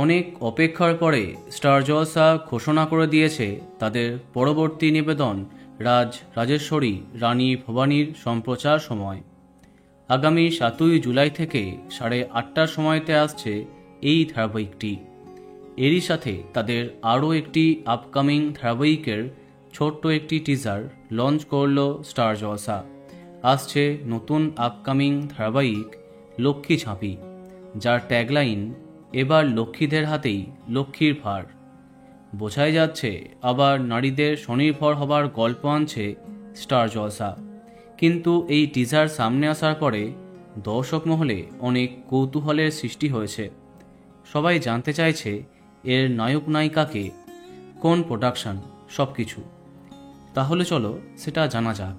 অনেক অপেক্ষার পরে স্টার জলসা ঘোষণা করে দিয়েছে তাদের পরবর্তী নিবেদন রাজেশ্বরী রানী ভবানীর সম্প্রচার সময়। আগামী 7ই জুলাই থেকে 8:30টার সময়তে আসছে এই ধারাবাহিকটি। এরই সাথে তাদের আরও একটি আপকামিং ধারাবাহিকের ছোট্ট একটি টিজার লঞ্চ করল স্টার জলসা। আসছে নতুন আপকামিং ধারাবাহিক লক্ষ্মী ঝাঁপি, যার ট্যাগলাইন এবার লক্ষ্মীদের হাতেই লক্ষ্মীর ভার। বোঝাই যাচ্ছে আবার নারীদের স্বনির্ভর হবার গল্প আনছে স্টার জলসা। কিন্তু এই টিজার সামনে আসার পরে দর্শক মহলে অনেক কৌতূহলের সৃষ্টি হয়েছে। সবাই জানতে চাইছে এর নায়ক নায়িকাকে, কোন প্রোডাকশন, সব কিছু। তাহলে চলো সেটা জানা যাক।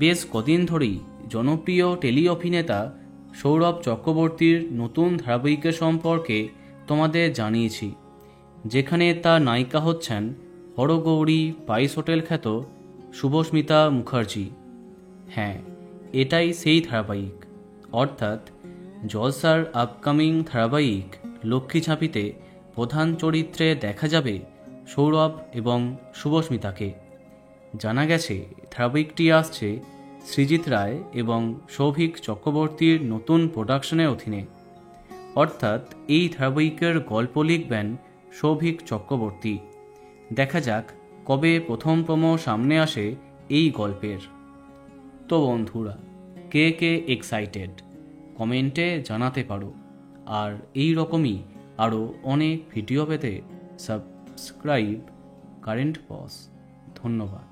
বেশ কদিন ধরেই জনপ্রিয় টেলি অভিনেতা সৌরভ চক্রবর্তীর নতুন ধারাবাহিকের সম্পর্কে তোমাদের জানিয়েছি, যেখানে তার নায়িকা হচ্ছেন হরগৌরী পাইস হোটেল খ্যাত শুভস্মিতা মুখার্জি। হ্যাঁ, এটাই সেই ধারাবাহিক, অর্থাৎ জলসার আপকামিং ধারাবাহিক লক্ষ্মী ঝাঁপিতে প্রধান চরিত্রে দেখা যাবে সৌরভ এবং শুভস্মিতাকে। জানা গেছে ধারাবাহিকটি আসছে সৃজিত রায় এবং সৌভিক চক্রবর্তীর নতুন প্রোডাকশনের অধীনে, অর্থাৎ এই ধারাবাহিকের গল্প লিখবেন সৌভিক চক্রবর্তী। দেখা যাক কবে প্রথম প্রোমো সামনে আসে এই গল্পের। তো বন্ধুরা, কে কে এক্সাইটেড কমেন্টে জানাতে পারো। আর এই রকমই আরও অনেক ভিডিও পেতে সাবস্ক্রাইব কারেন্ট পজ। ধন্যবাদ।